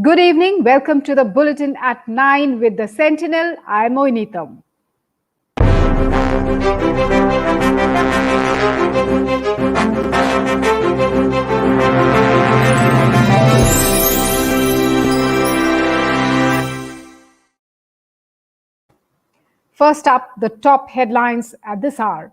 Good evening. Welcome to the Bulletin at 9 with the Sentinel. I'm Moinitam. First up, the top headlines at this hour.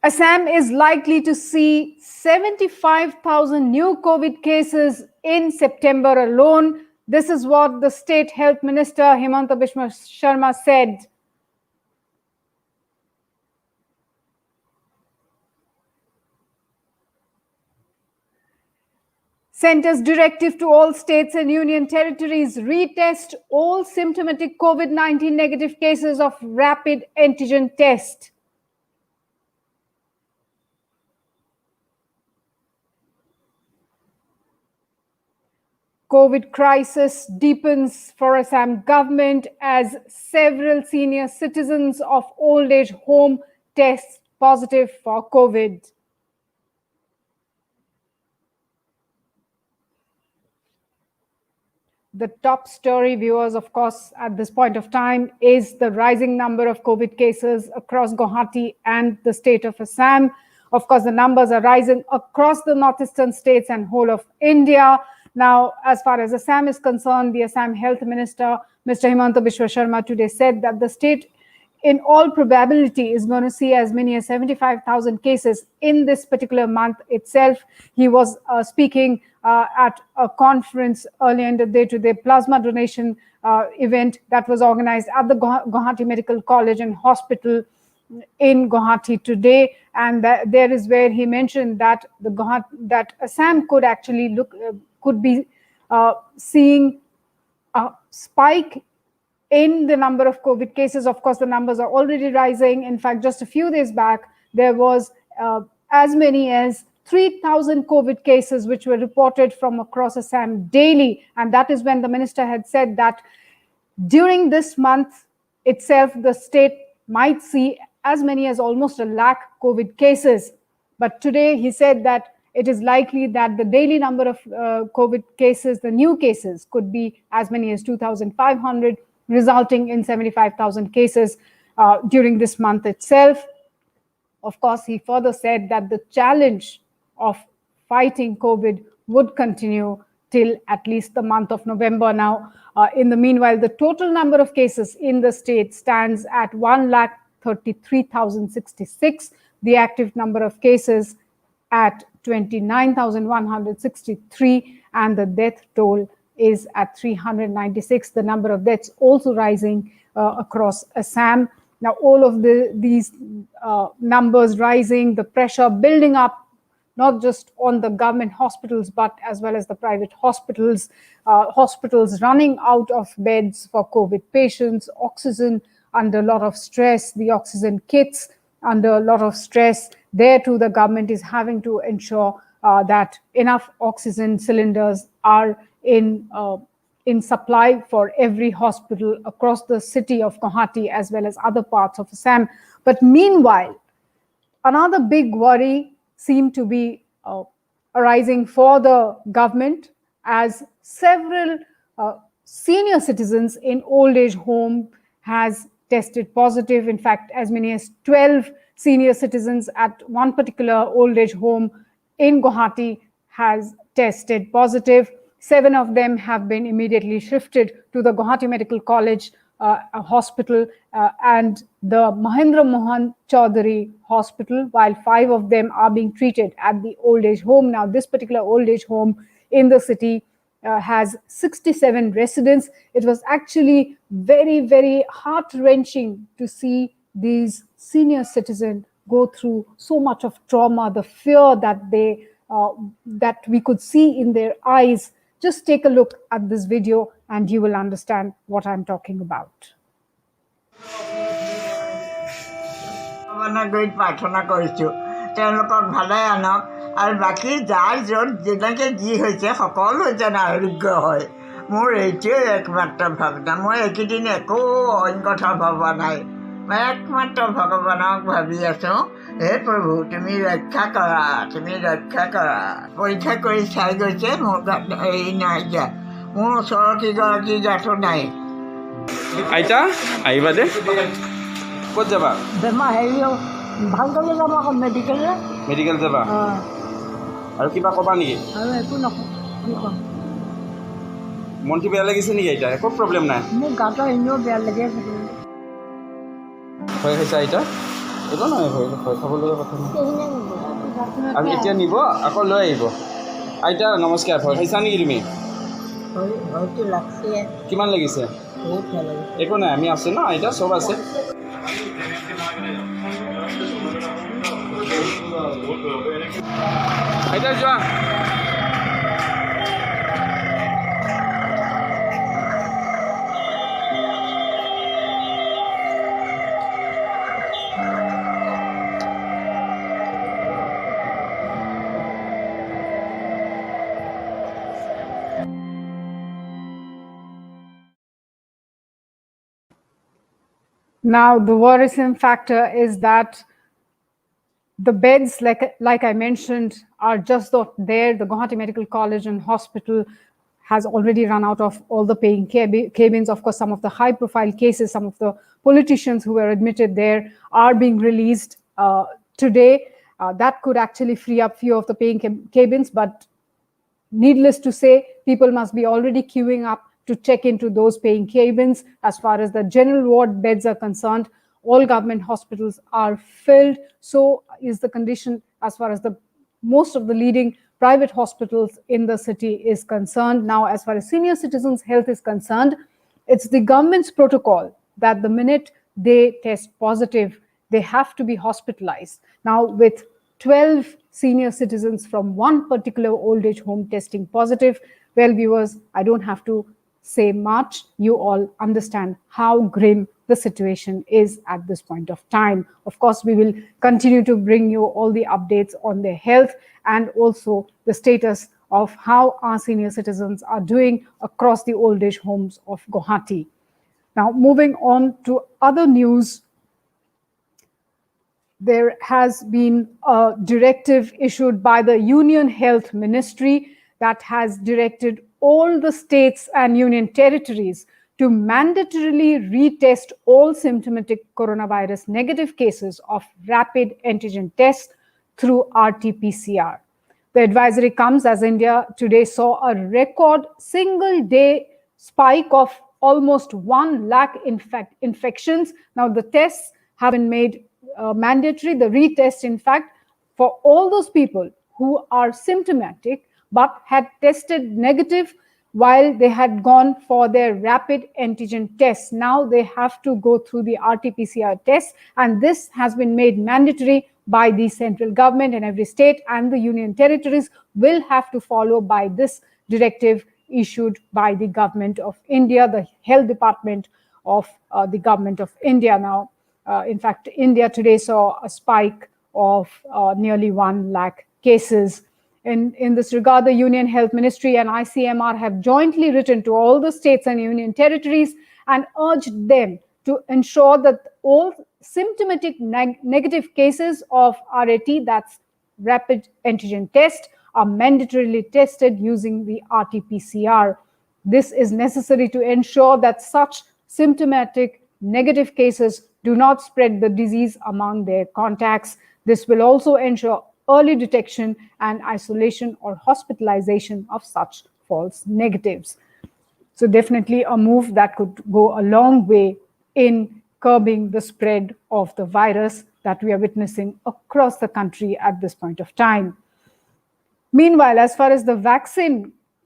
Assam is likely to see 75,000 new COVID cases in September alone. This is what the State Health Minister Himanta Biswa Sharma said. Centre's directive to all states and union territories: retest all symptomatic COVID-19 negative cases of rapid antigen test. COVID crisis deepens for Assam government as several senior citizens of old age home test positive for COVID. The top story, viewers, of course, at this point of time is the rising number of COVID cases across Guwahati and the state of Assam. Of course, the numbers are rising across the northeastern states and whole of India. Now, as far as Assam is concerned, the Assam Health Minister, Mr. Himanta Biswa Sharma, today said that the state, in all probability, is going to see as many as 75,000 cases in this particular month itself. He was speaking at a conference earlier in the day to the plasma donation event that was organized at the Guwahati Medical College and Hospital in Guwahati today, and there is where he mentioned that that Assam could actually could be seeing a spike in the number of COVID cases. Of course, the numbers are already rising. In fact, just a few days back, there was as many as 3,000 COVID cases which were reported from across Assam daily. And that is when the minister had said that during this month itself, the state might see as many as almost 1 lakh COVID cases. But today he said that it is likely that the daily number of COVID cases, the new cases, could be as many as 2,500, resulting in 75,000 cases during this month itself. Of course, he further said that the challenge of fighting COVID would continue till at least the month of November. Now, in the meanwhile, the total number of cases in the state stands at 1,33,066. The active number of cases at 29,163, and the death toll is at 396. The number of deaths also rising across Assam. Now, all of these numbers rising, the pressure building up, not just on the government hospitals, but as well as the private hospitals, hospitals running out of beds for COVID patients, oxygen under a lot of stress, the oxygen kits under a lot of stress. There too, the government is having to ensure that enough oxygen cylinders are in supply for every hospital across the city of Guwahati as well as other parts of Assam. But meanwhile, another big worry seemed to be arising for the government as several senior citizens in old age home has tested positive. In fact, as many as 12 senior citizens at one particular old age home in Guwahati has tested positive. 7 of them have been immediately shifted to the Guwahati Medical College Hospital and the Mahendra Mohan Chaudhary Hospital, while 5 of them are being treated at the old age home. Now, this particular old age home in the city has 67 residents. It was actually very, very heart-wrenching to see these senior citizens go through so much of trauma, the fear that we could see in their eyes. Just take a look at this video and you will understand what I'm talking about. আৰু বাকী যাৰ য'ত যেনেকৈ যি হৈছে সকলো যেন আৰোগ্য হয়। মোৰ এইটোৱে একমাত্ৰ ভাৱনা। মই এইকেইদিন একো অইন কথা ভবা নাই। মই একমাত্ৰ ভগৱানক ভাবি আছোঁ হে প্ৰভু তুমি ৰক্ষা কৰা, তুমি ৰক্ষা কৰা। পৰীক্ষা কৰি চাই গৈছে মোৰ গাত হেৰি নাই দিয়া, মোৰ ওচৰৰ কেইগৰাকী গাতো নাই। আইতা আহিবা দে। ক'ত যাবা? বেমাৰ হেৰি ভাল কৰিলে যাম আকৌ মেডিকেললৈ। মেডিকেল যাবা? আৰু কিবা ক'বা নেকি? আৰু একো নকওঁ, কি ক'ম। মনটো বেয়া লাগিছে নেকি আইতা? একো প্ৰব্লেম নাই? মোৰ গাটো এনেও বেয়া লাগি আছে। ভয় খাইছে আইতা? একো নহয়, ভয় খাবলগীয়া কথা নাই। আৰু এতিয়া নিব আকৌ লৈ আহিব। আইতা নমস্কাৰ, ভয় খাইছা নেকি তুমি? ভয়টো লাগছে। কিমান লাগিছে? বহুত ভাল লাগিছে। একো নাই, আমি আছোঁ ন আইতা, চব আছে। আইতা যোৱা। Now, the worrisome factor is that the beds, like I mentioned, are just not there. The Guwahati Medical College and Hospital has already run out of all the paying cabins. Of course, some of the high-profile cases, some of the politicians who were admitted there are being released today. That could actually free up few of the paying cabins, but needless to say, people must be already queuing up to check into those paying cabins. As far as the general ward beds are concerned, all government hospitals are filled. So is the condition as far as the most of the leading private hospitals in the city is concerned. Now, as far as senior citizens' health is concerned, it's the government's protocol that the minute they test positive, they have to be hospitalized. Now, with 12 senior citizens from one particular old age home testing positive, well, viewers, I don't have to say much. You all understand how grim the situation is at this point of time. Of course, we will continue to bring you all the updates on their health and also the status of how our senior citizens are doing across the old age homes of Guwahati. Now, moving on to other news, there has been a directive issued by the Union Health Ministry that has directed all the states and union territories to mandatorily retest all symptomatic coronavirus negative cases of rapid antigen tests through RT-PCR. The advisory comes as India today saw a record single-day spike of almost 1 lakh infections. Now, the tests have been made mandatory, the retest, in fact, for all those people who are symptomatic but had tested negative while they had gone for their rapid antigen tests. Now they have to go through the RT-PCR test, and this has been made mandatory by the central government, and every state and the union territories will have to follow by this directive issued by the government of India, the health department of the government of India. Now, in fact, India today saw a spike of nearly 1 lakh cases. In this regard, the Union Health Ministry and ICMR have jointly written to all the states and union territories and urged them to ensure that all symptomatic negative cases of RAT, that's rapid antigen test, are mandatorily tested using the RT-PCR. This is necessary to ensure that such symptomatic negative cases do not spread the disease among their contacts. This will also ensure early detection and isolation or hospitalization of such false negatives. So definitely a move that could go a long way in curbing the spread of the virus that we are witnessing across the country at this point of time. Meanwhile, as far as the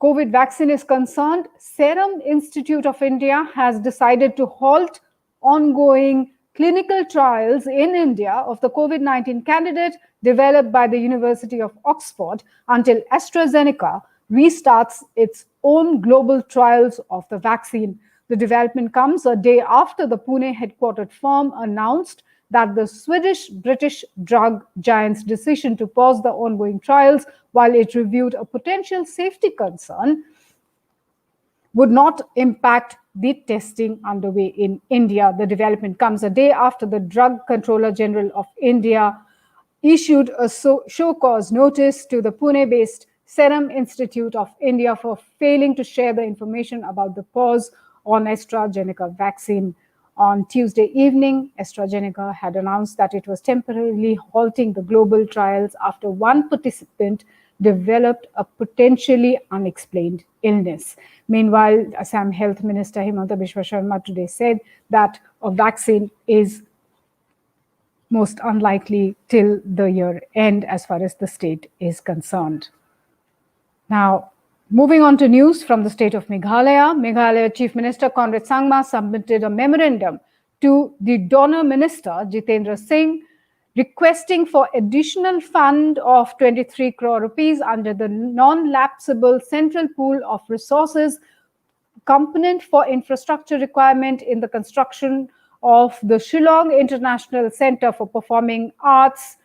COVID vaccine is concerned, Serum Institute of India has decided to halt ongoing clinical trials in India of the COVID-19 candidate developed by the University of Oxford until AstraZeneca restarts its own global trials of the vaccine. The development comes a day after the Pune headquartered firm announced that the Swedish-British drug giant's decision to pause the ongoing trials while it reviewed a potential safety concern would not impact the testing underway in India. The development comes a day after the Drug Controller General of India issued a show cause notice to the Pune-based Serum Institute of India for failing to share the information about the pause on AstraZeneca vaccine. On Tuesday evening, AstraZeneca had announced that it was temporarily halting the global trials after one participant developed a potentially unexplained illness. Meanwhile, Assam Health Minister Himanta Biswa Sharma today said that a vaccine is most unlikely till the year end as far as the state is concerned. Now, moving on to news from the state of Meghalaya, Meghalaya Chief Minister Conrad Sangma submitted a memorandum to the donor minister Jitendra Singh requesting for additional fund of 23 crore rupees under the non-lapsable central pool of resources component for infrastructure requirement in the construction of the Shillong International Center for Performing Arts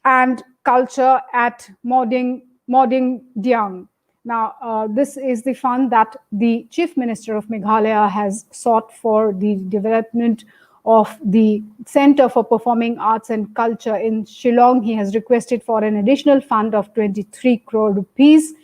and Culture at Modingdiang. Now, this is the fund that the Chief Minister of Meghalaya has sought for the development of the Center for Performing Arts and Culture in Shillong. He has requested for an additional fund of 23 crore rupees.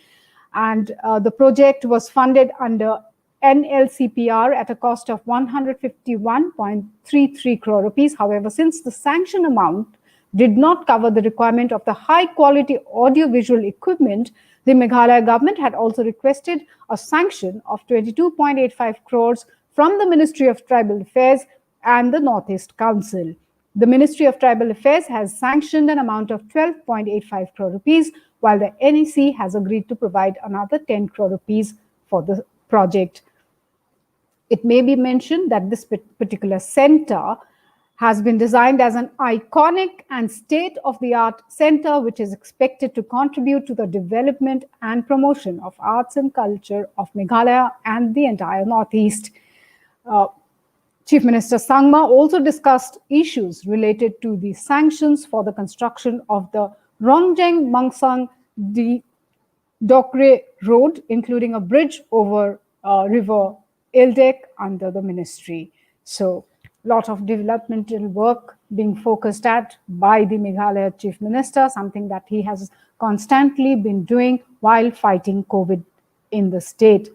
And the project was funded under NLCPR at a cost of 151.33 crore rupees. However, since the sanction amount did not cover the requirement of the high quality audiovisual equipment, the Meghalaya government had also requested a sanction of 22.85 crores from the Ministry of Tribal Affairs and the Northeast Council. The Ministry of Tribal Affairs has sanctioned an amount of 12.85 crore rupees, while the NEC has agreed to provide another 10 crore rupees for the project. It may be mentioned that this particular center has been designed as an iconic and state-of-the-art center, which is expected to contribute to the development and promotion of arts and culture of Meghalaya and the entire Northeast. Chief Minister Sangma also discussed issues related to the sanctions for the construction of the Rongjeng Mangsang Dokre Road, including a bridge over River Ildek under the ministry. So, a lot of developmental work being focused at by the Meghalaya Chief Minister, something that he has constantly been doing while fighting COVID in the state.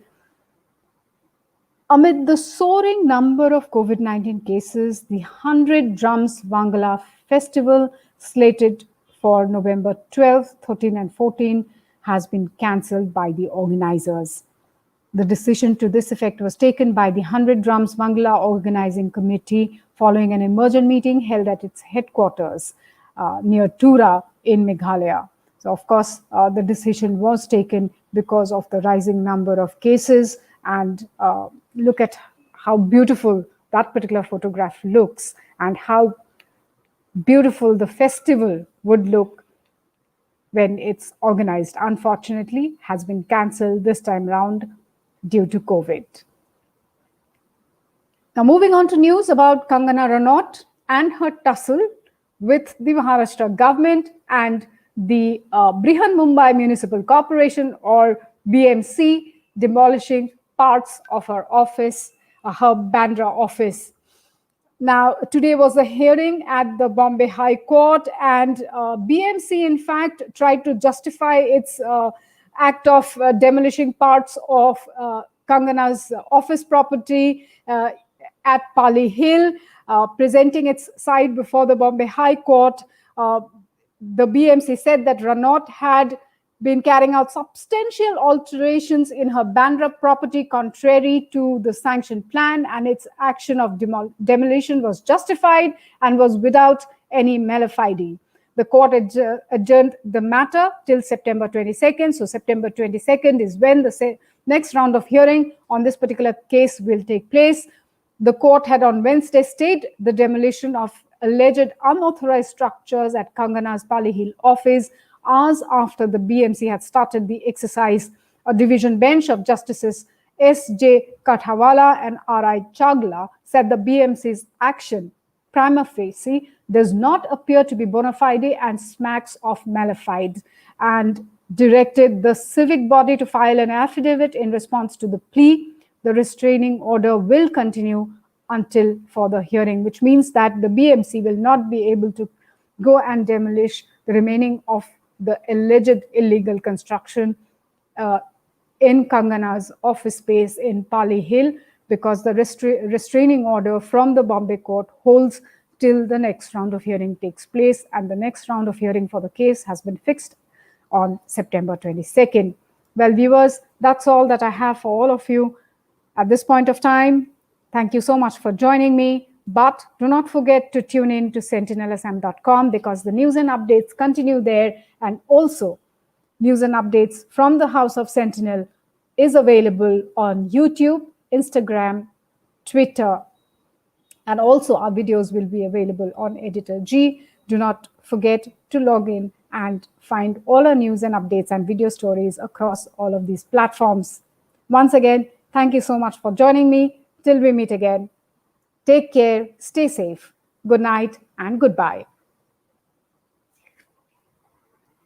Amid the soaring number of COVID-19 cases, the 100 Drums Wangala Festival, slated for November 12, 13 and 14, has been cancelled by the organizers. The decision to this effect was taken by the 100 Drums Wangala Organizing Committee following an emergent meeting held at its headquarters near Tura in Meghalaya. So, of course, the decision was taken because of the rising number of cases, and look at how beautiful that particular photograph looks and how beautiful the festival would look when it's organized. Unfortunately, has been cancelled this time round due to COVID. Now, moving on to news about Kangana Ranaut and her tussle with the Maharashtra government and the Brihan Mumbai Municipal Corporation, or BMC, demolishing parts of her office, her Bandra office. Now, today was a hearing at the Bombay High Court, and BMC, in fact, tried to justify its act of demolishing parts of Kangana's office property at Pali Hill, presenting its side before the Bombay High Court. The BMC said that Ranaut had been carrying out substantial alterations in her Bandra property contrary to the sanctioned plan, and its action of demolition was justified and was without any mala fide. The court adjourned the matter till September 22nd. So September 22nd is when the next round of hearing on this particular case will take place. The court had on Wednesday stayed the demolition of alleged unauthorized structures at Kangana's Pali Hill office hours after the BMC had started the exercise. A division bench of Justices S.J. Kathawala and R.I. Chagla said the BMC's action prima facie does not appear to be bona fide and smacks of mala fide, and directed the civic body to file an affidavit in response to the plea. The restraining order will continue until further hearing, which means that the BMC will not be able to go and demolish the remaining of the alleged illegal construction in Kangana's office space in Pali Hill, because the restraining order from the Bombay court holds till the next round of hearing takes place, and the next round of hearing for the case has been fixed on September 22nd. Well, viewers, that's all that I have for all of you at this point of time. Thank you so much for joining me, but do not forget to tune in to sentinelsm.com, because the news and updates continue there, and also news and updates from the House of Sentinel is available on YouTube, Instagram, Twitter, and also our videos will be available on Editor G. Do not forget to log in and find all our news and updates and video stories across all of these platforms. Once again, thank you so much for joining me. Till we meet again, take care, stay safe, good night, and goodbye.